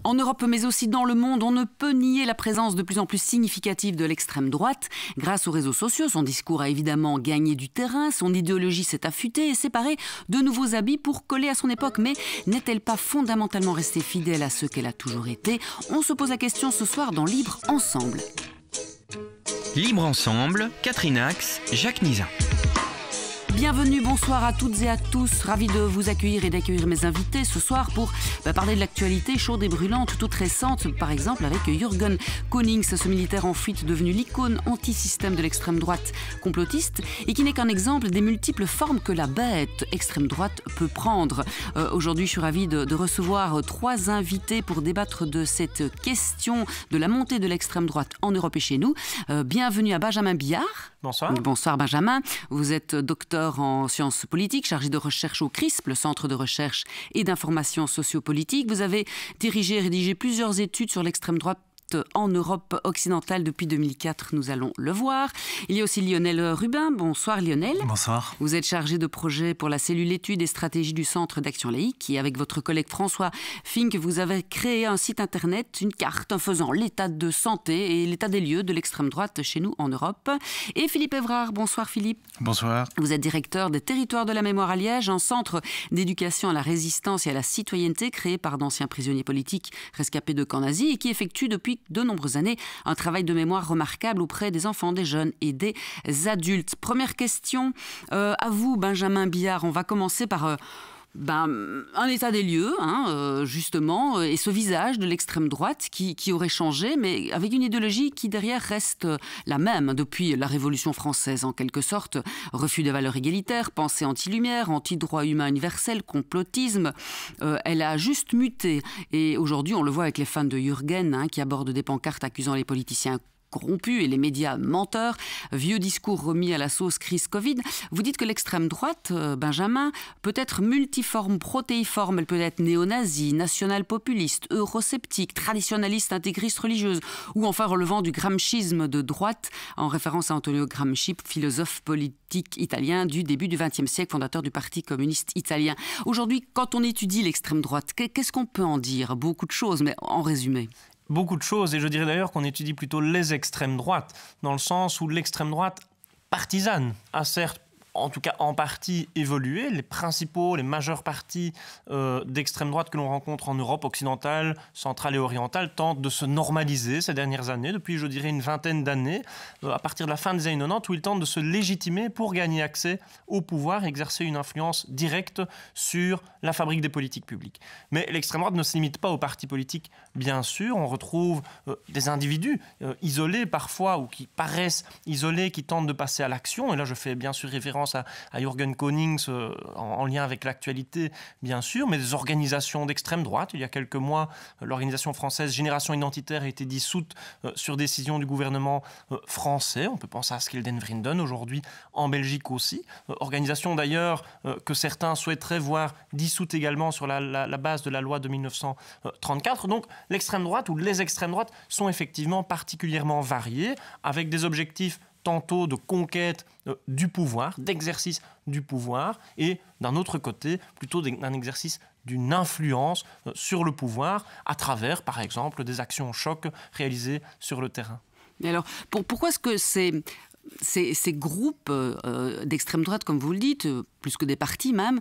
En Europe, mais aussi dans le monde, on ne peut nier la présence de plus en plus significative de l'extrême droite. Grâce aux réseaux sociaux, son discours a évidemment gagné du terrain, son idéologie s'est affûtée et séparée de nouveaux habits pour coller à son époque. Mais n'est-elle pas fondamentalement restée fidèle à ce qu'elle a toujours été? On se pose la question ce soir dans Libre Ensemble. Libre Ensemble, Catherine Ax, Jacques Nizan. Bienvenue, bonsoir à toutes et à tous. Ravi de vous accueillir et d'accueillir mes invités ce soir pour parler de l'actualité chaude et brûlante, toute récente, par exemple avec Jürgen Konings, ce militaire en fuite devenu l'icône anti-système de l'extrême droite complotiste et qui n'est qu'un exemple des multiples formes que la bête extrême droite peut prendre. Aujourd'hui, je suis ravie de recevoir trois invités pour débattre de cette question de la montée de l'extrême droite en Europe et chez nous. Bienvenue à Benjamin Billard. Bonsoir. Bonsoir Benjamin. Vous êtes docteur en sciences politiques, chargé de recherche au CRISP, le Centre de recherche et d'information sociopolitique. Vous avez dirigé et rédigé plusieurs études sur l'extrême droite en Europe occidentale depuis 2004, nous allons le voir. Il y a aussi Lionel Rubin. Bonsoir Lionel. Bonsoir. Vous êtes chargé de projet pour la cellule études et stratégies du Centre d'action laïque et avec votre collègue François Fink, vous avez créé un site internet, une carte faisant l'état de santé et l'état des lieux de l'extrême droite chez nous en Europe. Et Philippe Évrard. Bonsoir Philippe. Bonsoir. Vous êtes directeur des Territoires de la mémoire à Liège, un centre d'éducation à la résistance et à la citoyenneté créé par d'anciens prisonniers politiques rescapés de camps nazis et qui effectue depuis de nombreuses années un travail de mémoire remarquable auprès des enfants, des jeunes et des adultes. Première question à vous, Benjamin Billard. On va commencer par un état des lieux, justement, et ce visage de l'extrême droite qui aurait changé, mais avec une idéologie qui derrière reste la même depuis la Révolution française, en quelque sorte. Refus des valeurs égalitaires, pensée anti-lumière, anti-droit humain universel, complotisme. Elle a juste muté. Et aujourd'hui, on le voit avec les fans de Jürgen, qui abordent des pancartes accusant les politiciens corrompus et les médias menteurs, vieux discours remis à la sauce crise Covid. Vous dites que l'extrême droite, Benjamin, peut être multiforme, protéiforme, elle peut être néo-nazie, national-populiste, eurosceptique, traditionnaliste, intégriste religieuse, ou enfin relevant du gramscisme de droite, en référence à Antonio Gramsci, philosophe politique italien du début du XXe siècle, fondateur du Parti communiste italien. Aujourd'hui, quand on étudie l'extrême droite, qu'est-ce qu'on peut en dire? Beaucoup de choses, mais en résumé. Beaucoup de choses, et je dirais d'ailleurs qu'on étudie plutôt les extrêmes droites, dans le sens où l'extrême droite partisane a certes, en tout cas en partie, évolué. Les principaux, les majeures partis d'extrême droite que l'on rencontre en Europe occidentale, centrale et orientale tentent de se normaliser ces dernières années, depuis je dirais une vingtaine d'années, à partir de la fin des années 90, où ils tentent de se légitimer pour gagner accès au pouvoir, exercer une influence directe sur la fabrique des politiques publiques. Mais l'extrême droite ne se limite pas aux partis politiques, bien sûr. On retrouve des individus isolés parfois, ou qui paraissent isolés, qui tentent de passer à l'action. Et là, je fais bien sûr référence à Jürgen Konings en lien avec l'actualité, bien sûr, mais des organisations d'extrême droite. Il y a quelques mois, l'organisation française Génération Identitaire a été dissoute sur décision du gouvernement français. On peut penser à Skilden-Vrienden, aujourd'hui en Belgique aussi. Organisation d'ailleurs que certains souhaiteraient voir dissoute également sur la base de la loi de 1934. Donc l'extrême droite ou les extrêmes droites sont effectivement particulièrement variées, avec des objectifs tantôt de conquête du pouvoir, d'exercice du pouvoir, et d'un autre côté, plutôt d'un exercice d'une influence sur le pouvoir, à travers, par exemple, des actions choc réalisées sur le terrain. Et alors, pourquoi est-ce que ces groupes d'extrême droite, comme vous le dites, plus que des partis même,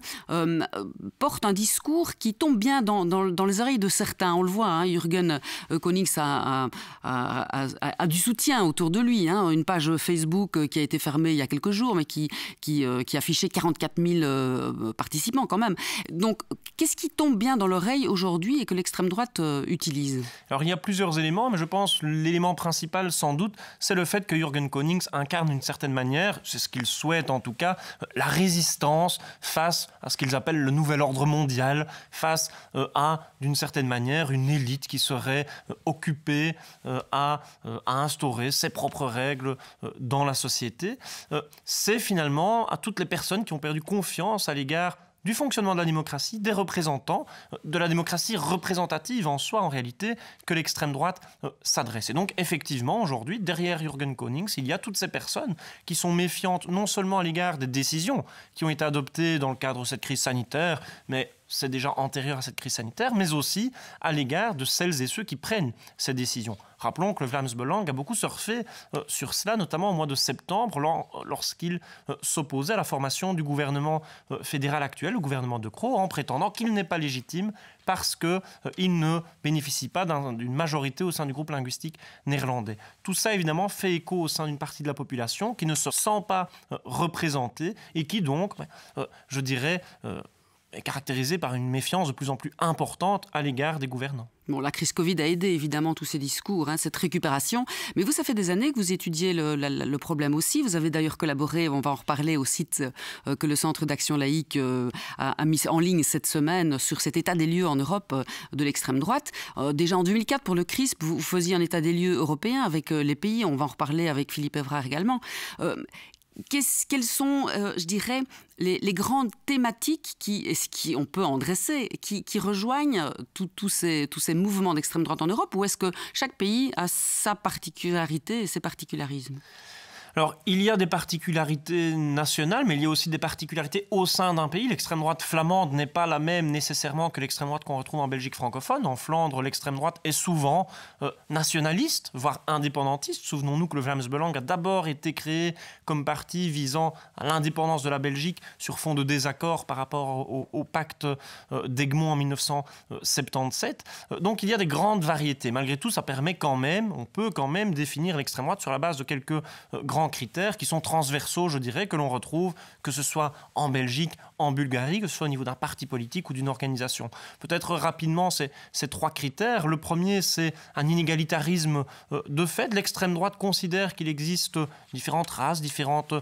portent un discours qui tombe bien dans les oreilles de certains? On le voit, Jürgen Konings a du soutien autour de lui. Une page Facebook qui a été fermée il y a quelques jours, mais qui affichait 44 000 participants quand même. Donc, qu'est-ce qui tombe bien dans l'oreille aujourd'hui et que l'extrême droite utilise? Alors, il y a plusieurs éléments, mais je pense que l'élément principal, sans doute, c'est le fait que Jürgen Konings incarne d'une certaine manière, c'est ce qu'il souhaite en tout cas, la résistance face à ce qu'ils appellent le nouvel ordre mondial, face à, d'une certaine manière, une élite qui serait occupée à instaurer ses propres règles dans la société. C'est finalement à toutes les personnes qui ont perdu confiance à l'égard du fonctionnement de la démocratie, des représentants, de la démocratie représentative en soi, en réalité, que l'extrême droite s'adresse. Et donc, effectivement, aujourd'hui, derrière Jürgen Konings, il y a toutes ces personnes qui sont méfiantes non seulement à l'égard des décisions qui ont été adoptées dans le cadre de cette crise sanitaire, mais c'est déjà antérieur à cette crise sanitaire, mais aussi à l'égard de celles et ceux qui prennent ces décisions. Rappelons que le Vlaams Belang a beaucoup surfé sur cela, notamment au mois de septembre, lorsqu'il s'opposait à la formation du gouvernement fédéral actuel, le gouvernement De Croo, en prétendant qu'il n'est pas légitime parce qu'il ne bénéficie pas d'une majorité au sein du groupe linguistique néerlandais. Tout ça, évidemment, fait écho au sein d'une partie de la population qui ne se sent pas représentée et qui donc, je dirais, est caractérisée par une méfiance de plus en plus importante à l'égard des gouvernants. Bon, la crise Covid a aidé évidemment tous ces discours, cette récupération. Mais vous, ça fait des années que vous étudiez le problème aussi. Vous avez d'ailleurs collaboré, on va en reparler, au site que le Centre d'action laïque a mis en ligne cette semaine sur cet état des lieux en Europe de l'extrême droite. Déjà en 2004, pour le CRISP, vous faisiez un état des lieux européen avec les pays. On va en reparler avec Philippe Évrard également. Quelles sont, je dirais, les grandes thématiques qui on peut en dresser, qui rejoignent tous ces mouvements d'extrême droite en Europe, ou est-ce que chaque pays a sa particularité et ses particularismes ? Alors, il y a des particularités nationales, mais il y a aussi des particularités au sein d'un pays. L'extrême droite flamande n'est pas la même nécessairement que l'extrême droite qu'on retrouve en Belgique francophone. En Flandre, l'extrême droite est souvent nationaliste, voire indépendantiste. Souvenons-nous que le Vlaams Belang a d'abord été créé comme parti visant à l'indépendance de la Belgique sur fond de désaccord par rapport au pacte d'Egmont en 1977. Donc, il y a des grandes variétés. Malgré tout, ça permet quand même, on peut quand même définir l'extrême droite sur la base de quelques grands critères qui sont transversaux, je dirais, que l'on retrouve, que ce soit en Belgique, en Bulgarie, que ce soit au niveau d'un parti politique ou d'une organisation. Peut-être rapidement ces trois critères. Le premier, c'est un inégalitarisme de fait. L'extrême droite considère qu'il existe différentes races, différentes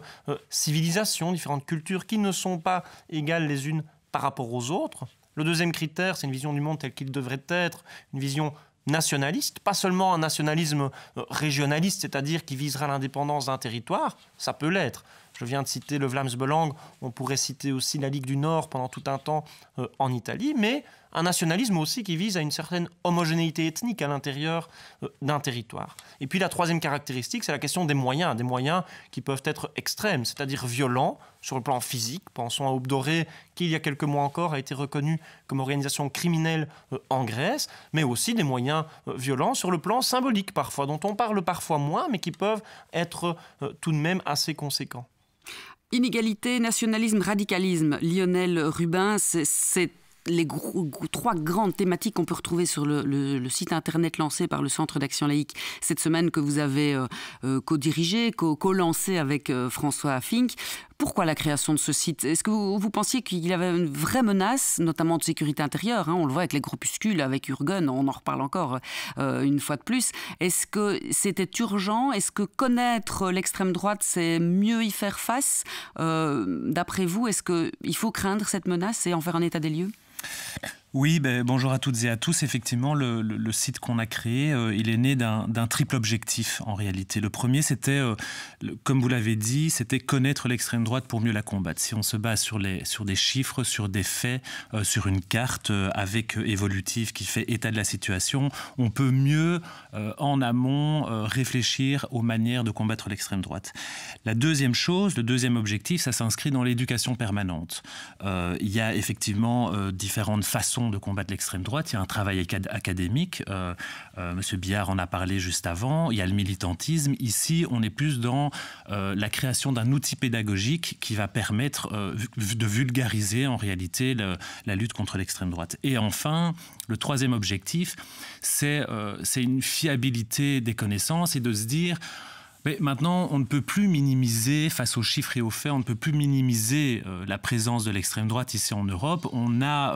civilisations, différentes cultures qui ne sont pas égales les unes par rapport aux autres. Le deuxième critère, c'est une vision du monde telle qu'il devrait être, une vision nationaliste, pas seulement un nationalisme régionaliste, c'est-à-dire qui visera l'indépendance d'un territoire, ça peut l'être. Je viens de citer le Vlaams Belang, on pourrait citer aussi la Ligue du Nord pendant tout un temps en Italie, mais un nationalisme aussi qui vise à une certaine homogénéité ethnique à l'intérieur d'un territoire. Et puis la troisième caractéristique, c'est la question des moyens qui peuvent être extrêmes, c'est-à-dire violents sur le plan physique. Pensons à Aube Dorée, qui il y a quelques mois encore a été reconnue comme organisation criminelle en Grèce, mais aussi des moyens violents sur le plan symbolique parfois, dont on parle parfois moins, mais qui peuvent être tout de même assez conséquents. Inégalité, nationalisme, radicalisme. Lionel Rubin, c'est les trois grandes thématiques qu'on peut retrouver sur le site internet lancé par le Centre d'action laïque cette semaine, que vous avez co-dirigé, co-lancé avec François Fink. Pourquoi la création de ce site ? Est-ce que vous pensiez qu'il y avait une vraie menace, notamment de sécurité intérieure, on le voit avec les groupuscules, avec Urgen, on en reparle encore une fois de plus. Est-ce que c'était urgent ? Est-ce que connaître l'extrême droite, c'est mieux y faire face ? D'après vous, est-ce qu'il faut craindre cette menace et en faire un état des lieux ? Oui, bonjour à toutes et à tous. Effectivement, le site qu'on a créé, il est né d'un triple objectif en réalité. Le premier, c'était, comme vous l'avez dit, c'était connaître l'extrême droite pour mieux la combattre. Si on se base sur des chiffres, sur des faits, sur une carte avec Evolutive qui fait état de la situation, on peut mieux, en amont, réfléchir aux manières de combattre l'extrême droite. La deuxième chose, le deuxième objectif, ça s'inscrit dans l'éducation permanente. Il y a effectivement différentes façons de combattre l'extrême droite. Il y a un travail académique. Monsieur Biard en a parlé juste avant. Il y a le militantisme. Ici, on est plus dans la création d'un outil pédagogique qui va permettre de vulgariser en réalité la lutte contre l'extrême droite. Et enfin, le troisième objectif, c'est une fiabilité des connaissances et de se dire... Mais maintenant, on ne peut plus minimiser, face aux chiffres et aux faits, on ne peut plus minimiser la présence de l'extrême droite ici en Europe. On a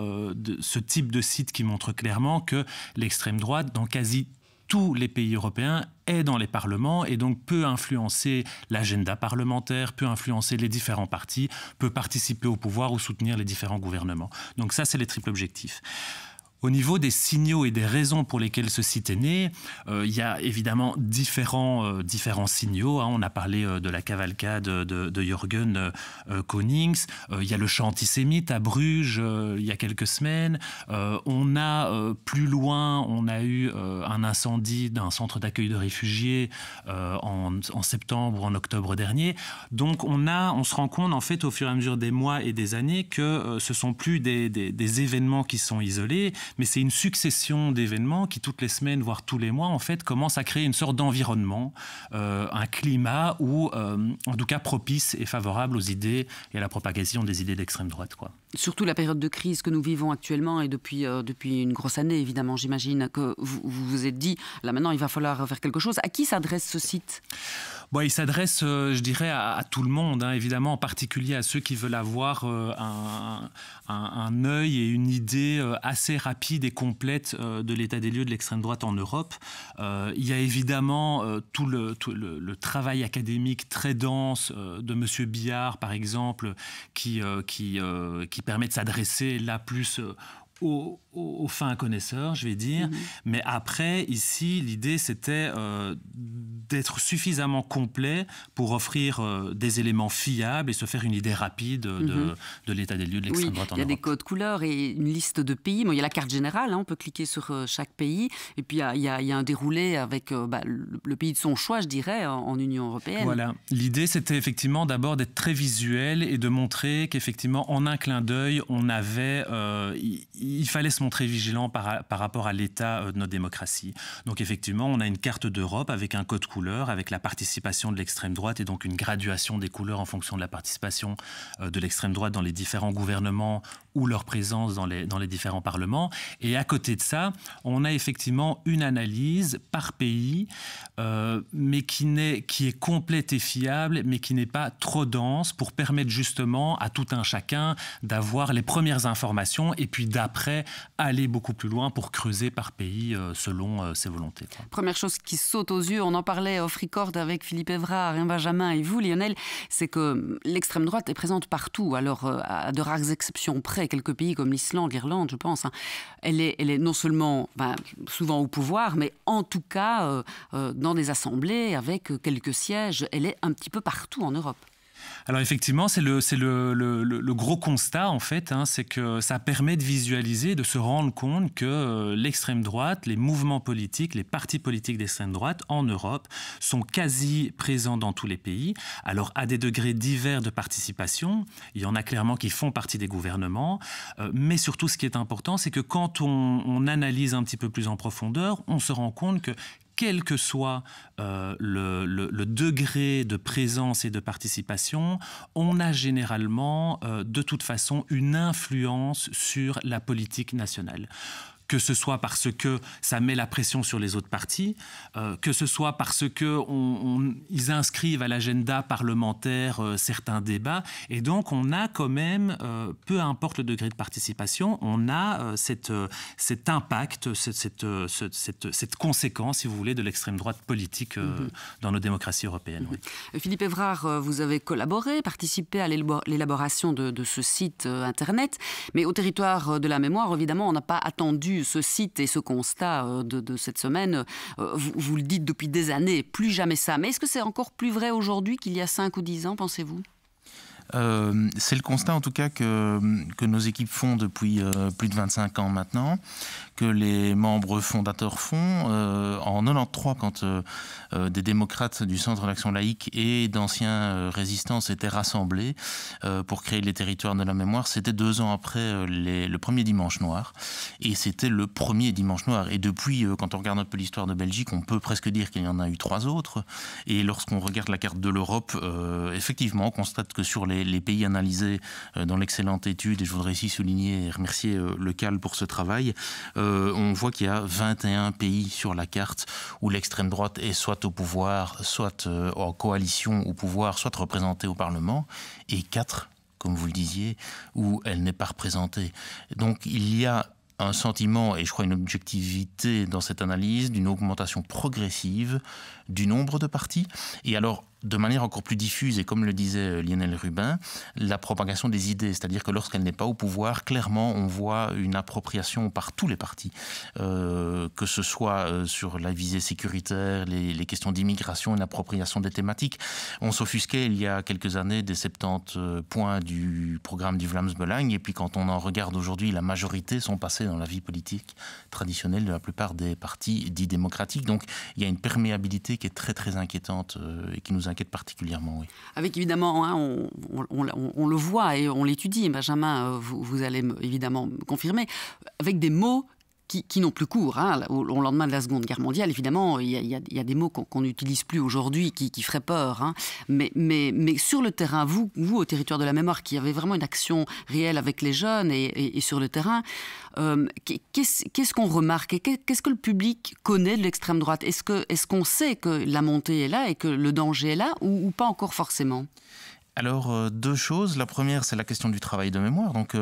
ce type de site qui montre clairement que l'extrême droite, dans quasi tous les pays européens, est dans les parlements et donc peut influencer l'agenda parlementaire, peut influencer les différents partis, peut participer au pouvoir ou soutenir les différents gouvernements. Donc ça, c'est les triples objectifs. Au niveau des signaux et des raisons pour lesquelles ce site est né, il y a évidemment différents signaux. On a parlé de la cavalcade de Jürgen Konings. Il y a le chant antisémite à Bruges il y a quelques semaines. On a plus loin, on a eu un incendie d'un centre d'accueil de réfugiés en septembre ou en octobre dernier. Donc on se rend compte en fait au fur et à mesure des mois et des années que ce sont plus des événements qui sont isolés, mais c'est une succession d'événements qui, toutes les semaines, voire tous les mois, en fait, commencent à créer une sorte d'environnement, un climat en tout cas, propice et favorable aux idées et à la propagation des idées d'extrême droite, quoi. Surtout la période de crise que nous vivons actuellement et depuis une grosse année, évidemment, j'imagine que vous vous êtes dit, là maintenant, il va falloir faire quelque chose. À qui s'adresse ce site ? Bon, il s'adresse, je dirais, à tout le monde, évidemment, en particulier à ceux qui veulent avoir un œil et une idée assez rapide et complète de l'état des lieux de l'extrême droite en Europe. Il y a évidemment tout le travail académique très dense de M. Billard, par exemple, qui permet de s'adresser là plus aux fins connaisseurs, je vais dire. Mais après, ici, l'idée, c'était d'être suffisamment complet pour offrir des éléments fiables et se faire une idée rapide de l'état des lieux de l'extrême droite en Europe. Il y a des codes couleurs et une liste de pays. Bon, il y a la carte générale, on peut cliquer sur chaque pays. Et puis, il y a un déroulé avec le pays de son choix, je dirais, en Union européenne. Voilà. L'idée, c'était effectivement d'abord d'être très visuel et de montrer qu'effectivement, en un clin d'œil, on avait... il fallait se montrer vigilant par rapport à l'état de notre démocratie. Donc effectivement, on a une carte d'Europe avec un code couleur, avec la participation de l'extrême droite et donc une graduation des couleurs en fonction de la participation de l'extrême droite dans les différents gouvernements ou leur présence dans les différents parlements. Et à côté de ça, on a effectivement une analyse par pays, mais qui est complète et fiable, mais qui n'est pas trop dense pour permettre justement à tout un chacun d'avoir les premières informations et puis d'après aller beaucoup plus loin pour creuser par pays selon ses volontés. Première chose qui saute aux yeux, on en parlait off record avec Philippe Évrard, Benjamin et vous, Lionel, c'est que l'extrême droite est présente partout. Alors, à de rares exceptions près, quelques pays comme l'Islande, l'Irlande, je pense, elle est non seulement souvent au pouvoir, mais en tout cas dans des assemblées avec quelques sièges. Elle est un petit peu partout en Europe. Alors effectivement, c'est le gros constat en fait, c'est que ça permet de visualiser, de se rendre compte que l'extrême droite, les mouvements politiques, les partis politiques d'extrême droite en Europe sont quasi présents dans tous les pays. Alors à des degrés divers de participation, il y en a clairement qui font partie des gouvernements, mais surtout ce qui est important, c'est que quand on analyse un petit peu plus en profondeur, on se rend compte que quel que soit le degré de présence et de participation, on a généralement, de toute façon, une influence sur la politique nationale. Que ce soit parce que ça met la pression sur les autres partis, que ce soit parce qu'ils inscrivent à l'agenda parlementaire certains débats. Et donc, on a quand même, peu importe le degré de participation, on a cet impact, cette conséquence, si vous voulez, de l'extrême droite politique dans nos démocraties européennes. Oui. Philippe Évrard, vous avez collaboré, participé à l'élaboration de ce site Internet. Mais au territoire de la mémoire, évidemment, on n'a pas attendu ce site et ce constat de cette semaine, vous le dites depuis des années, plus jamais ça. Mais est-ce que c'est encore plus vrai aujourd'hui qu'il y a 5 ou 10 ans, pensez-vous ? C'est le constat en tout cas que nos équipes font depuis plus de 25 ans maintenant, que les membres fondateurs font. En 93, quand des démocrates du Centre d'Action Laïque et d'anciens résistants s'étaient rassemblés pour créer les territoires de la mémoire, c'était 2 ans après le premier dimanche noir. Et c'était le premier dimanche noir. Et depuis, quand on regarde un peu l'histoire de Belgique, on peut presque dire qu'il y en a eu 3 autres. Et lorsqu'on regarde la carte de l'Europe, effectivement, on constate que sur les pays analysés dans l'excellente étude, et je voudrais ici souligner et remercier le CAL pour ce travail, on voit qu'il y a 21 pays sur la carte où l'extrême droite est soit au pouvoir, soit en coalition au pouvoir, soit représentée au Parlement, et 4, comme vous le disiez, où elle n'est pas représentée. Donc il y a un sentiment, et je crois une objectivité dans cette analyse, d'une augmentation progressive du nombre de partis. Et alors, de manière encore plus diffuse, et comme le disait Lionel Rubin, la propagation des idées. C'est-à-dire que lorsqu'elle n'est pas au pouvoir, clairement, on voit une appropriation par tous les partis, que ce soit sur la visée sécuritaire, les questions d'immigration, une appropriation des thématiques. On s'offusquait il y a quelques années des 70 points du programme du Vlaams Belang, et puis quand on en regarde aujourd'hui, la majorité sont passés dans la vie politique traditionnelle de la plupart des partis dits démocratiques. Donc il y a une perméabilité qui est très très inquiétante et qui nous inquiète particulièrement, oui. Avec évidemment, hein, on le voit et on l'étudie, Benjamin, vous allez évidemment me confirmer, avec des mots qui n'ont plus cours. Hein. Au lendemain de la Seconde Guerre mondiale, évidemment, il y a des mots qu'on n'utilise plus aujourd'hui qui feraient peur. Hein. Mais sur le terrain, vous, au territoire de la mémoire, qui avez vraiment une action réelle avec les jeunes et sur le terrain, qu'est-ce qu'on remarque et qu'est-ce que le public connaît de l'extrême droite? Est-ce qu'on sait que la montée est là et que le danger est là ou pas encore forcément? Alors, deux choses. La première, c'est la question du travail de mémoire. Donc,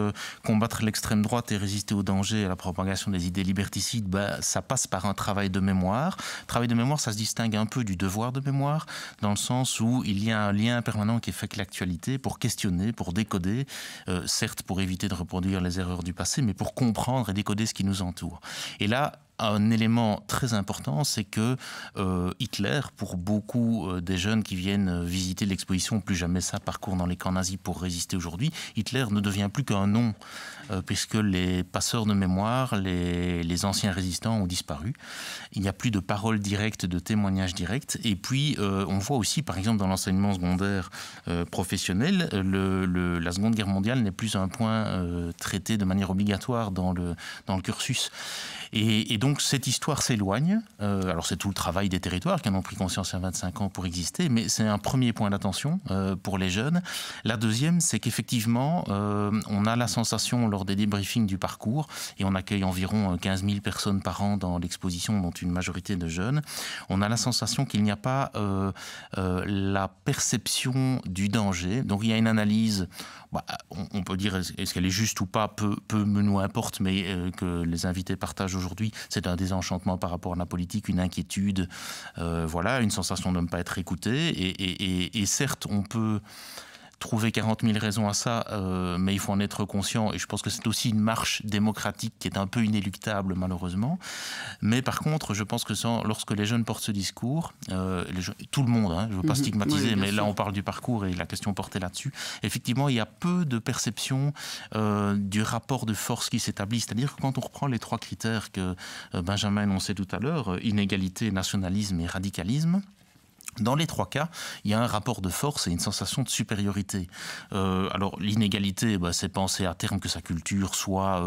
combattre l'extrême droite et résister au danger et à la propagation des idées liberticides, ça passe par un travail de mémoire. Travail de mémoire, ça se distingue un peu du devoir de mémoire, dans le sens où il y a un lien permanent qui est fait avec l'actualité pour questionner, pour décoder, certes pour éviter de reproduire les erreurs du passé, mais pour comprendre et décoder ce qui nous entoure. Et là, un élément très important, c'est que Hitler, pour beaucoup des jeunes qui viennent visiter l'exposition Plus jamais ça, parcours dans les camps nazis pour résister aujourd'hui, Hitler ne devient plus qu'un nom, puisque les passeurs de mémoire, les anciens résistants ont disparu. Il n'y a plus de paroles directes, de témoignages directs. Et puis, on voit aussi, par exemple, dans l'enseignement secondaire professionnel, la Seconde Guerre mondiale n'est plus un point traité de manière obligatoire dans le cursus. Et donc cette histoire s'éloigne. Alors c'est tout le travail des territoires qui en ont pris conscience il y a 25 ans pour exister, mais c'est un premier point d'attention pour les jeunes. La deuxième, c'est qu'effectivement, on a la sensation lors des débriefings du parcours, et on accueille environ 15 000 personnes par an dans l'exposition, dont une majorité de jeunes, on a la sensation qu'il n'y a pas la perception du danger. Donc il y a une analyse, on peut dire est-ce qu'elle est juste ou pas, peu me nous importe, mais que les invités partagent aujourd'hui, c'est un désenchantement par rapport à la politique, une inquiétude, une sensation de ne pas être écouté. Et certes, on peut trouver 40 000 raisons à ça, mais il faut en être conscient, et je pense que c'est aussi une marche démocratique qui est un peu inéluctable malheureusement. Mais par contre, je pense que lorsque les jeunes portent ce discours, tout le monde, je ne veux pas stigmatiser, mais là on parle du parcours et la question portée là-dessus, effectivement il y a peu de perception du rapport de force qui s'établit. C'est-à-dire que quand on reprend les trois critères que Benjamin énonçait tout à l'heure, inégalité, nationalisme et radicalisme, dans les trois cas, il y a un rapport de force et une sensation de supériorité. Alors l'inégalité, c'est penser à terme que sa culture soit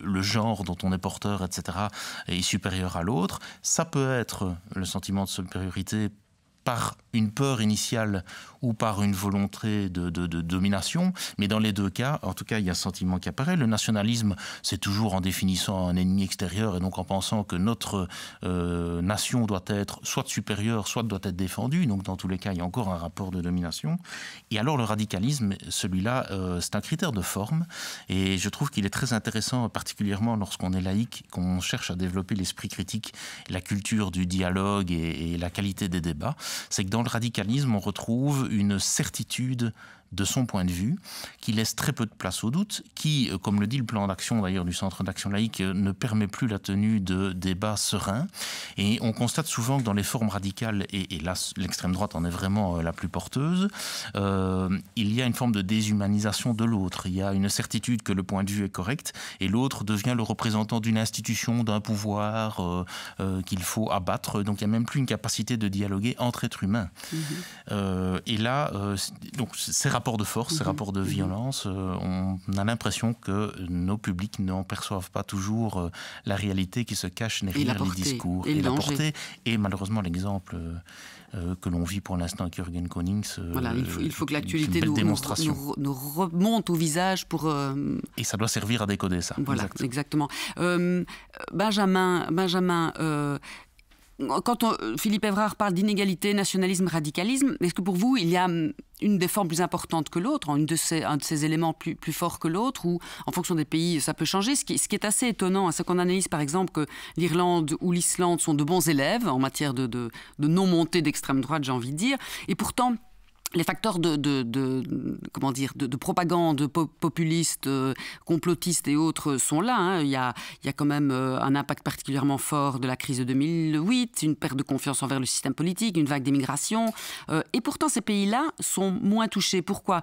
le genre dont on est porteur, etc., est supérieur à l'autre. Ça peut être le sentiment de supériorité par une peur initiale ou par une volonté de domination, mais dans les deux cas, en tout cas, il y a un sentiment qui apparaît. Le nationalisme, c'est toujours en définissant un ennemi extérieur et donc en pensant que notre nation doit être soit supérieure, soit doit être défendue. Donc dans tous les cas, il y a encore un rapport de domination. Et alors le radicalisme, celui-là, c'est un critère de forme et je trouve qu'il est très intéressant, particulièrement lorsqu'on est laïque, qu'on cherche à développer l'esprit critique, la culture du dialogue et la qualité des débats. C'est que dans le radicalisme, on retrouve une certitude de son point de vue, qui laisse très peu de place au doute, qui, comme le dit le plan d'action d'ailleurs du Centre d'action laïque, ne permet plus la tenue de débats sereins. Et on constate souvent que dans les formes radicales, et là l'extrême droite en est vraiment la plus porteuse, il y a une forme de déshumanisation de l'autre. Il y a une certitude que le point de vue est correct, et l'autre devient le représentant d'une institution, d'un pouvoir qu'il faut abattre. Donc il n'y a même plus une capacité de dialoguer entre êtres humains. Et là, donc ces rapports de force, ces rapports de violence, on a l'impression que nos publics n'en perçoivent pas toujours la réalité qui se cache derrière les discours. Et la portée, et malheureusement l'exemple que l'on vit pour l'instant avec Jürgen Konings. Voilà, il faut que l'actualité nous remonte au visage pour... Et ça doit servir à décoder ça. Voilà, exactement. Benjamin, quand Philippe Evrard parle d'inégalité, nationalisme, radicalisme, est-ce que pour vous, il y a une des formes plus importantes que l'autre, un de ces éléments plus forts que l'autre, ou en fonction des pays, ça peut changer? Ce qui est assez étonnant, c'est qu'on analyse par exemple que l'Irlande ou l'Islande sont de bons élèves en matière de non-montée d'extrême droite, j'ai envie de dire, et pourtant les facteurs de propagande populiste, complotiste et autres sont là. Hein. Il y a quand même un impact particulièrement fort de la crise de 2008, une perte de confiance envers le système politique, une vague d'immigration. Et pourtant, ces pays-là sont moins touchés. Pourquoi?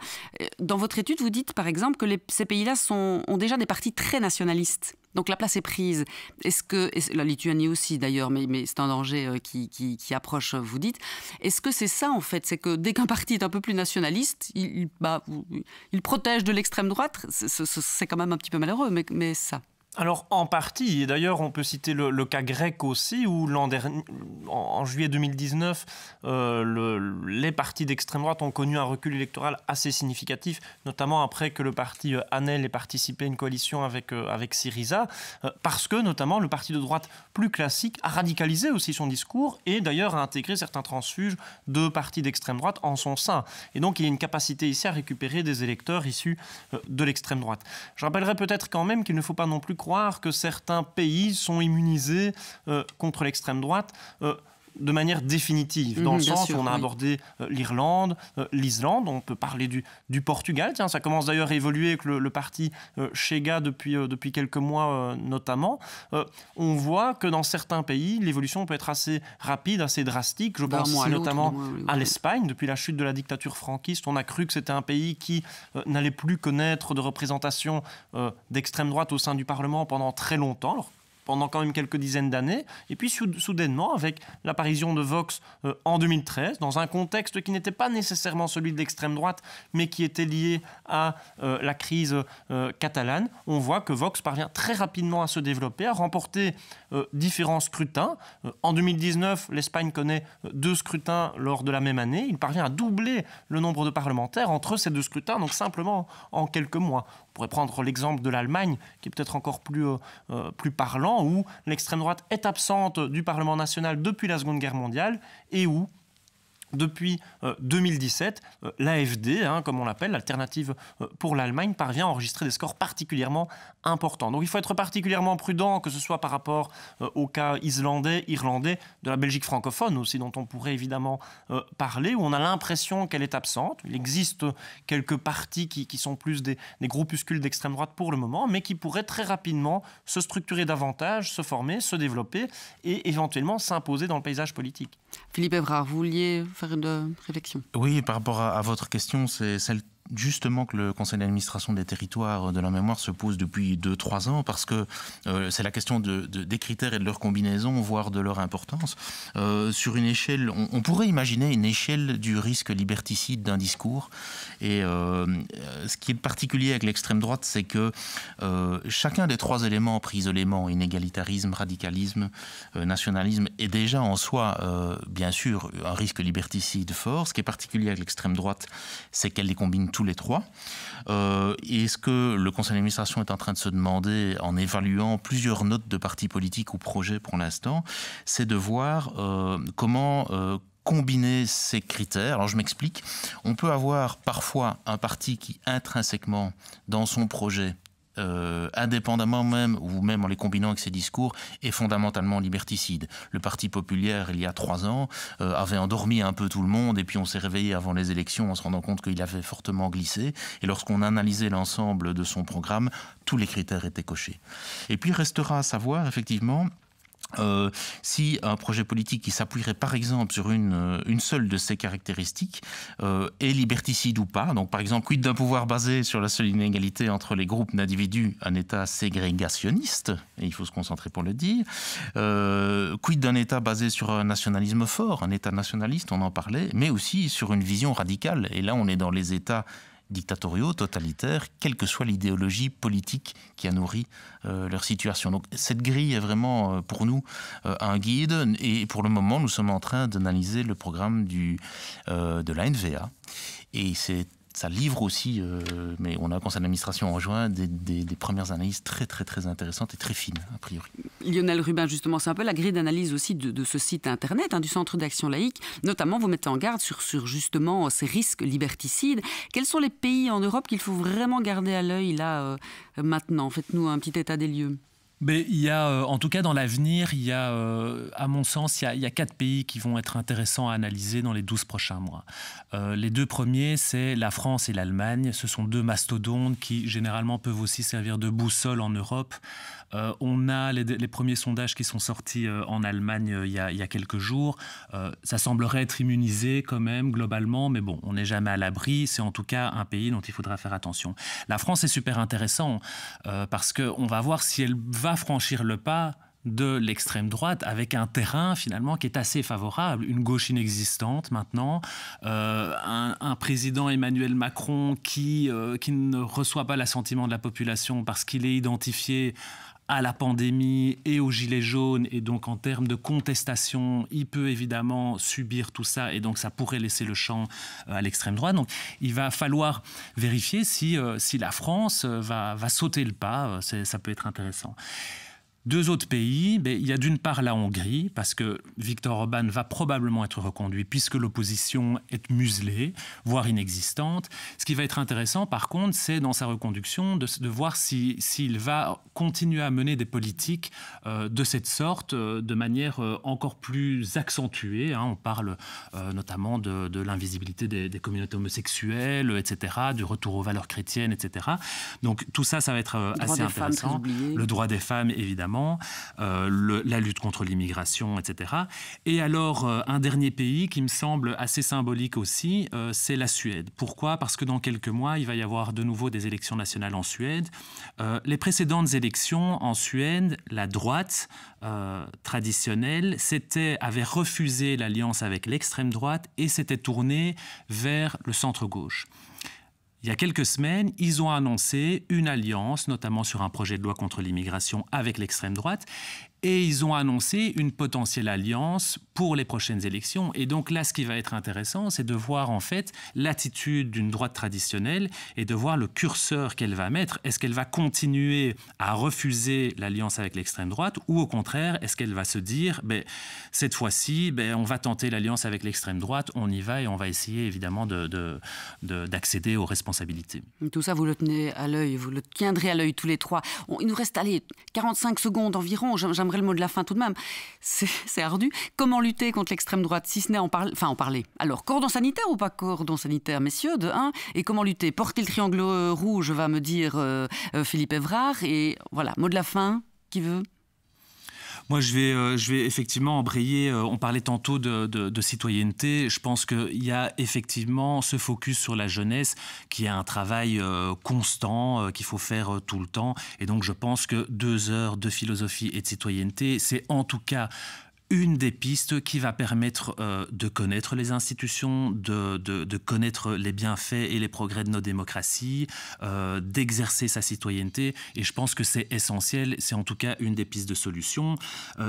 Dans votre étude, vous dites par exemple que ces pays-là ont déjà des partis très nationalistes. Donc la place est prise. Est-ce que, la Lituanie aussi d'ailleurs, mais c'est un danger qui approche, vous dites. Est-ce que c'est ça en fait? C'est que dès qu'un parti est un peu plus nationaliste, il protège de l'extrême droite. C'est quand même un petit peu malheureux, mais ça... Alors, en partie, et d'ailleurs, on peut citer le cas grec aussi, où l'an dernier, en juillet 2019, les partis d'extrême droite ont connu un recul électoral assez significatif, notamment après que le parti ANEL ait participé à une coalition avec Syriza, parce que, notamment, le parti de droite plus classique a radicalisé aussi son discours et, d'ailleurs, a intégré certains transfuges de partis d'extrême droite en son sein. Et donc, il y a une capacité ici à récupérer des électeurs issus de l'extrême droite. Je rappellerai peut-être quand même qu'il ne faut pas non plus croire que certains pays sont immunisés contre l'extrême droite de manière définitive, dans le sens où on a abordé l'Irlande, l'Islande, on peut parler du Portugal, tiens, ça commence d'ailleurs à évoluer avec le parti Chega depuis quelques mois notamment. On voit que dans certains pays, l'évolution peut être assez rapide, assez drastique. Je pense ici notamment à l'Espagne. Depuis la chute de la dictature franquiste, on a cru que c'était un pays qui n'allait plus connaître de représentation d'extrême droite au sein du Parlement pendant très longtemps. Alors, pendant quand même quelques dizaines d'années, et puis soudainement, avec l'apparition de Vox en 2013, dans un contexte qui n'était pas nécessairement celui de l'extrême droite, mais qui était lié à la crise catalane, on voit que Vox parvient très rapidement à se développer, à remporter différents scrutins. En 2019, l'Espagne connaît 2 scrutins lors de la même année. Il parvient à doubler le nombre de parlementaires entre ces 2 scrutins, donc simplement en quelques mois. On pourrait prendre l'exemple de l'Allemagne, qui est peut-être encore plus parlant, où l'extrême droite est absente du Parlement national depuis la Seconde Guerre mondiale et où, depuis 2017, l'AfD, comme on l'appelle, l'alternative pour l'Allemagne, parvient à enregistrer des scores particulièrement importants. Donc il faut être particulièrement prudent, que ce soit par rapport au cas islandais, irlandais, de la Belgique francophone aussi, dont on pourrait évidemment parler, où on a l'impression qu'elle est absente. Il existe quelques partis qui sont plus des groupuscules d'extrême droite pour le moment, mais qui pourraient très rapidement se structurer davantage, se former, se développer et éventuellement s'imposer dans le paysage politique. Philippe Evrard, vous vouliez faire une réflexion? Oui, par rapport à votre question, c'est celle justement que le Conseil d'administration des territoires de la mémoire se pose depuis 2-3 ans, parce que c'est la question des critères et de leur combinaison, voire de leur importance. Sur une échelle, on pourrait imaginer une échelle du risque liberticide d'un discours. Et ce qui est particulier avec l'extrême droite, c'est que chacun des 3 éléments pris isolément, inégalitarisme, radicalisme, nationalisme, est déjà en soi, bien sûr, un risque liberticide fort. Ce qui est particulier avec l'extrême droite, c'est qu'elle les combine tous les 3. Et ce que le conseil d'administration est en train de se demander en évaluant plusieurs notes de partis politiques ou projets pour l'instant, c'est de voir comment combiner ces critères. Alors je m'explique. On peut avoir parfois un parti qui intrinsèquement, dans son projet, indépendamment même, ou même en les combinant avec ses discours, est fondamentalement liberticide. Le Parti populaire, il y a 3 ans, avait endormi un peu tout le monde, et puis on s'est réveillé avant les élections en se rendant compte qu'il avait fortement glissé, et lorsqu'on analysait l'ensemble de son programme, tous les critères étaient cochés. Et puis il restera à savoir, effectivement, si un projet politique qui s'appuierait par exemple sur une seule de ces caractéristiques est liberticide ou pas. Donc par exemple, quid d'un pouvoir basé sur la seule inégalité entre les groupes d'individus, un État ségrégationniste, et il faut se concentrer pour le dire. Quid d'un État basé sur un nationalisme fort, un État nationaliste, on en parlait, mais aussi sur une vision radicale. Et là, on est dans les États dictatoriaux, totalitaires, quelle que soit l'idéologie politique qui a nourri leur situation. Donc cette grille est vraiment pour nous un guide, et pour le moment nous sommes en train d'analyser le programme de la NVA, et c'est ça livre aussi, mais on a un conseil d'administration en juin, des premières analyses très très très intéressantes et très fines, a priori. Lionel Rubin, justement, c'est un peu la grille d'analyse aussi de ce site internet, du Centre d'action laïque. Notamment, vous mettez en garde sur justement ces risques liberticides. Quels sont les pays en Europe qu'il faut vraiment garder à l'œil là maintenant? Faites-nous un petit état des lieux. Mais il y a, en tout cas dans l'avenir, il y a, à mon sens, il y a 4 pays qui vont être intéressants à analyser dans les 12 prochains mois. Les 2 premiers, c'est la France et l'Allemagne. Ce sont 2 mastodontes qui, généralement, peuvent aussi servir de boussole en Europe. On a les premiers sondages qui sont sortis en Allemagne il y a quelques jours. Ça semblerait être immunisé quand même, globalement, mais bon, on n'est jamais à l'abri. C'est en tout cas un pays dont il faudra faire attention. La France est super intéressant parce qu'on va voir si elle va franchir le pas de l'extrême droite avec un terrain finalement qui est assez favorable, une gauche inexistante maintenant, un président Emmanuel Macron qui ne reçoit pas l'assentiment de la population parce qu'il est identifié à la pandémie et aux gilets jaunes, et donc en termes de contestation, il peut évidemment subir tout ça, et donc ça pourrait laisser le champ à l'extrême droite. Donc il va falloir vérifier si la France va sauter le pas, ça peut être intéressant. 2 autres pays, il y a d'une part la Hongrie, parce que Viktor Orban va probablement être reconduit puisque l'opposition est muselée, voire inexistante. Ce qui va être intéressant, par contre, c'est dans sa reconduction de voir s'il va continuer à mener des politiques de cette sorte de manière encore plus accentuée. On parle notamment de l'invisibilité des communautés homosexuelles, etc., du retour aux valeurs chrétiennes, etc. Donc tout ça, ça va être assez intéressant. Le droit des femmes, évidemment. La lutte contre l'immigration, etc. Et alors, un dernier pays qui me semble assez symbolique aussi, c'est la Suède. Pourquoi ? Parce que dans quelques mois, il va y avoir de nouveau des élections nationales en Suède. Les précédentes élections en Suède, la droite traditionnelle avait refusé l'alliance avec l'extrême droite et s'était tournée vers le centre-gauche. Il y a quelques semaines, ils ont annoncé une alliance, notamment sur un projet de loi contre l'immigration avec l'extrême droite. Et ils ont annoncé une potentielle alliance pour les prochaines élections. Et donc là, ce qui va être intéressant, c'est de voir en fait l'attitude d'une droite traditionnelle et de voir le curseur qu'elle va mettre. Est-ce qu'elle va continuer à refuser l'alliance avec l'extrême droite, ou au contraire, est-ce qu'elle va se dire, cette fois-ci, on va tenter l'alliance avec l'extrême droite, on y va et on va essayer évidemment d'accéder aux responsabilités. Tout ça, vous le tenez à l'œil, vous le tiendrez à l'œil tous les 3. Il nous reste 45 secondes environ. J'aimerais le mot de la fin tout de même. C'est ardu. Comment lutter contre l'extrême droite, si ce n'est en parler? Alors, cordon sanitaire ou pas cordon sanitaire, messieurs, de 1? Et comment lutter? Porter le triangle rouge, va me dire Philippe Évrard. Et voilà, mot de la fin, qui veut? Moi, je vais effectivement embrayer, on parlait tantôt de citoyenneté, je pense qu'il y a effectivement ce focus sur la jeunesse qui est un travail constant, qu'il faut faire tout le temps. Et donc, je pense que 2 heures de philosophie et de citoyenneté, c'est en tout cas une des pistes qui va permettre de connaître les institutions, de connaître les bienfaits et les progrès de nos démocraties, d'exercer sa citoyenneté. Et je pense que c'est essentiel, c'est en tout cas une des pistes de solution.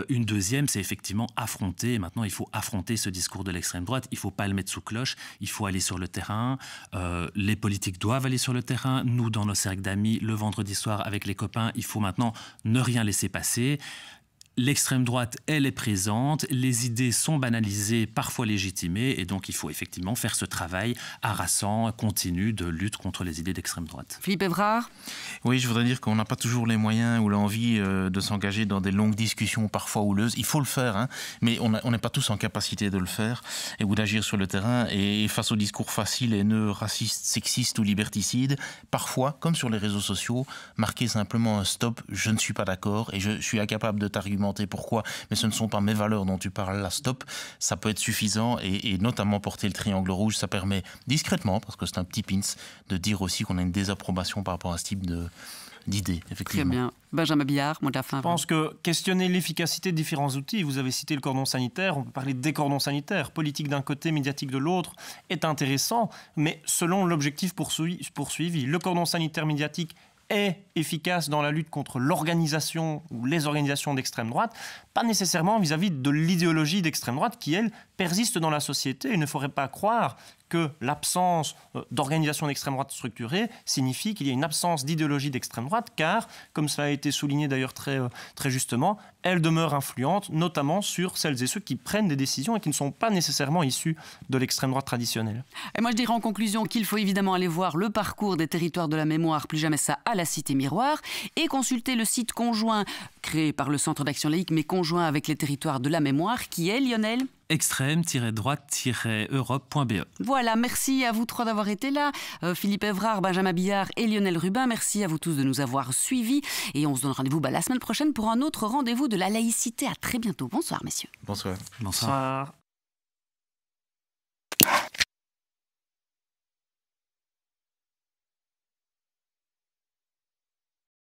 Une deuxième, c'est effectivement affronter. Maintenant, il faut affronter ce discours de l'extrême droite. Il ne faut pas le mettre sous cloche, il faut aller sur le terrain. Les politiques doivent aller sur le terrain. Nous, dans nos cercles d'amis, le vendredi soir avec les copains, il faut maintenant ne rien laisser passer. L'extrême droite, elle est présente, les idées sont banalisées, parfois légitimées, et donc il faut effectivement faire ce travail harassant, continu de lutte contre les idées d'extrême droite. Philippe Évrard? Oui, je voudrais dire qu'on n'a pas toujours les moyens ou l'envie de s'engager dans des longues discussions parfois houleuses. Il faut le faire, mais on n'est pas tous en capacité de le faire ou d'agir sur le terrain. Et face aux discours faciles, haineux, racistes, sexistes ou liberticides, parfois, comme sur les réseaux sociaux, marquer simplement un stop, je ne suis pas d'accord et je suis incapable de t'argumenter pourquoi, mais ce ne sont pas mes valeurs dont tu parles là, stop, ça peut être suffisant et notamment porter le triangle rouge, ça permet discrètement, parce que c'est un petit pins, de dire aussi qu'on a une désapprobation par rapport à ce type d'idées, effectivement. Très bien. Benjamin Billard, mot de la fin. Je pense que questionner l'efficacité de différents outils, vous avez cité le cordon sanitaire, on peut parler des cordons sanitaires, politique d'un côté, médiatique de l'autre, est intéressant, mais selon l'objectif poursuivi. Le cordon sanitaire médiatique est efficace dans la lutte contre l'organisation ou les organisations d'extrême droite, pas nécessairement vis-à-vis de l'idéologie d'extrême droite qui, elle, persiste dans la société. Il ne faudrait pas croire que l'absence d'organisation d'extrême droite structurée signifie qu'il y a une absence d'idéologie d'extrême droite, car, comme cela a été souligné d'ailleurs très justement, elle demeure influente, notamment sur celles et ceux qui prennent des décisions et qui ne sont pas nécessairement issus de l'extrême droite traditionnelle. Et moi je dirais en conclusion qu'il faut évidemment aller voir le parcours des territoires de la mémoire, plus jamais ça, à la Cité Miroir, et consulter le site conjoint créé par le Centre d'Action Laïque, mais conjoint avec les territoires de la mémoire, qui est, Lionel ? extrême-droite-europe.be. Voilà, merci à vous trois d'avoir été là. Philippe Evrard, Benjamin Billard et Lionel Rubin, merci à vous tous de nous avoir suivis. Et on se donne rendez-vous la semaine prochaine pour un autre rendez-vous de la laïcité. À très bientôt. Bonsoir, messieurs. Bonsoir. Bonsoir.